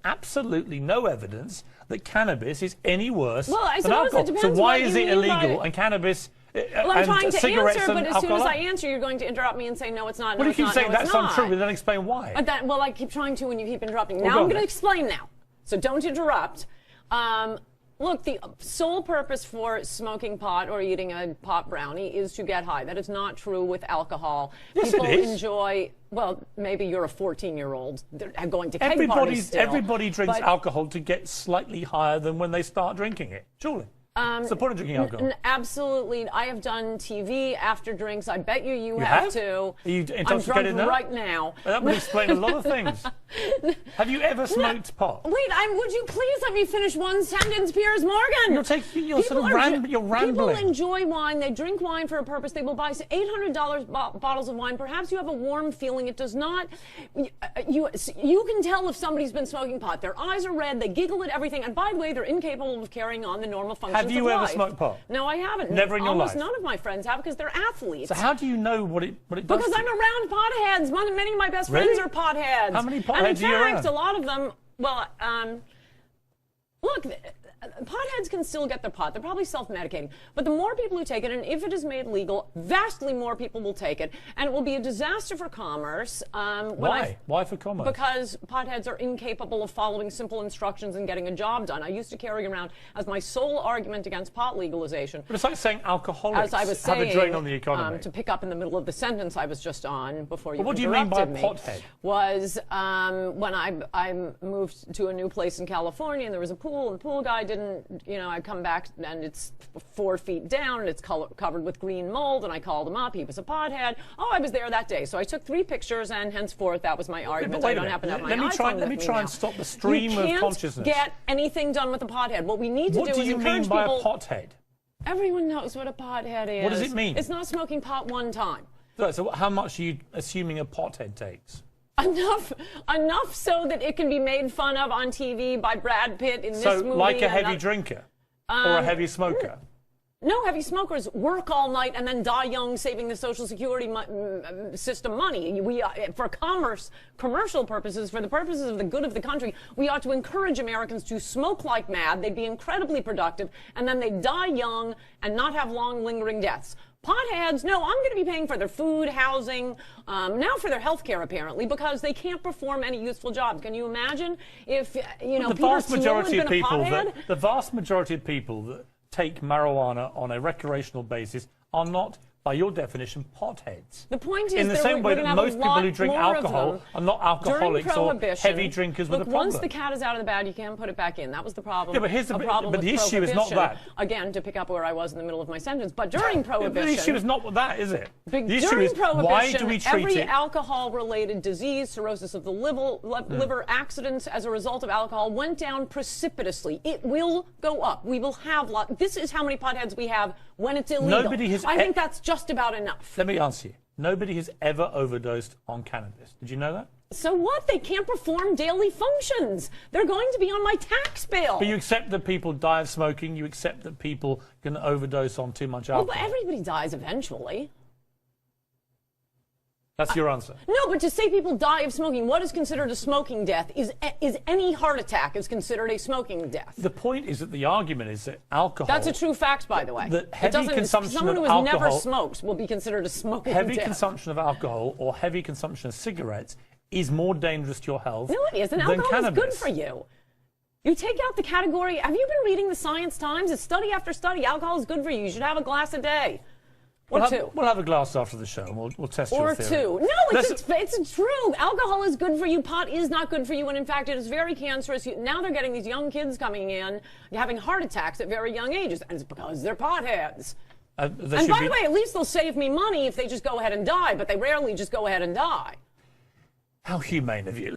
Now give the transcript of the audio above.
absolutely no evidence that cannabis is any worse Well, I than suppose alcohol. it depends So why what is you it mean by illegal it. and cannabis Well, I'm and trying to cigarettes answer, and but as soon as alcohol? I answer, you're going to interrupt me and say, no, it's not, no, Well, you it's keep not, saying no, that's it's not. untrue, but then explain why. Well, I keep trying to when you keep interrupting. Well, Now go I'm on going to then. explain now. So don't interrupt. Look, the sole purpose for smoking pot or eating a pot brownie is to get high. That is not true with alcohol. Yes, People it is. enjoy, well, maybe you're a 14-year-old. They're going to keg parties still. Everybody drinks alcohol to get slightly higher than when they start drinking it, surely. What's the point of drinking alcohol? Absolutely. I have done TV after drinks. I bet you have too. Are you I'm intoxicated drunk now? right now. That would explain a lot of things. Have you ever smoked pot? Wait, would you please let me finish one sentence, Piers Morgan? You're rambling. People enjoy wine. They drink wine for a purpose. They will buy $800 bottles of wine. Perhaps you have a warm feeling. It does not. You can tell if somebody's been smoking pot. Their eyes are red. They giggle at everything. And by the way, they're incapable of carrying on the normal functions of life. Have you ever smoked pot? No, I haven't. Never in your life? Almost none of my friends have because they're athletes. So how do you know what it does? Because I'm around potheads. Many of my best Really? friends are potheads. How many potheads and are you in fact, around? a lot of them, well, look, potheads can still get their pot. They're probably self-medicating. But the more people who take it, and if it is made legal, vastly more people will take it. And it will be a disaster for commerce. Why? Why for commerce? Because potheads are incapable of following simple instructions and getting a job done. I used to carry around as my sole argument against pot legalization. But it's like saying alcoholics as I was saying, have a drain on the economy. To pick up in the middle of the sentence I was just on before you What do you mean by me, pothead? Was when I moved to a new place in California and there was a pool and the pool guy didn't, I come back and it's 4 feet down and it's covered with green mold and I called him up. He was a pothead. Oh, I was there that day. So I took 3 pictures and henceforth that was my argument. I don't happen to have my iPhone Let me try and stop the stream of consciousness. You can't get anything done with a pothead. What we need to do is encourage people. What do you mean by a pothead? Everyone knows what a pothead is. What does it mean? It's not smoking pot one time. So how much are you assuming a pothead takes? Enough so that it can be made fun of on TV by Brad Pitt in this movie. So like a heavy drinker or a heavy smoker? No, heavy smokers work all night and then die young, saving the Social Security system money. For commercial purposes, for the purposes of the good of the country, we ought to encourage Americans to smoke like mad. They'd be incredibly productive, and then they'd die young and not have long, lingering deaths. Potheads, no, I'm going to be paying for their food, housing, now for their health care, apparently, because they can't perform any useful jobs. Can you imagine if, the vast majority of people that take marijuana on a recreational basis are not, by your definition, potheads. The point is, in the same way that most people who drink alcohol are not alcoholics or heavy drinkers with a problem. Once the cat is out of the bag, you can't put it back in. That was the problem. Yeah, but the issue is not that. Again, to pick up where I was in the middle of my sentence, but during Prohibition... The issue is not that, is it? The issue is, Prohibition, why do we treat every it... alcohol-related disease, cirrhosis of the liver, accidents as a result of alcohol, went down precipitously. It will go up. We will have... This is how many potheads we have when it's illegal. I think that's just about enough. Let me answer you. Nobody has ever overdosed on cannabis. Did you know that? So what? They can't perform daily functions. They're going to be on my tax bill. But you accept that people die of smoking. You accept that people can overdose on too much alcohol. Well, but everybody dies eventually. That's your answer. No, but to say people die of smoking, what is considered a smoking death is any heart attack is considered a smoking death. The point is that the argument is that alcohol... That's a true fact, by the way. That heavy consumption someone of who has alcohol... never smoked will be considered a smoking death. Heavy consumption of alcohol or heavy consumption of cigarettes is more dangerous to your health. No, it isn't. Alcohol is good for you. You take out the category... Have you been reading the Science Times? It's study after study. Alcohol is good for you. You should have a glass a day. We'll have a glass after the show and we'll test your theory. Or two. No, it's true. Alcohol is good for you. Pot is not good for you. And in fact, it is very cancerous. Now they're getting these young kids coming in, having heart attacks at very young ages. And it's because they're potheads. And by the way, at least they'll save me money if they just go ahead and die. But they rarely just go ahead and die. How humane of you.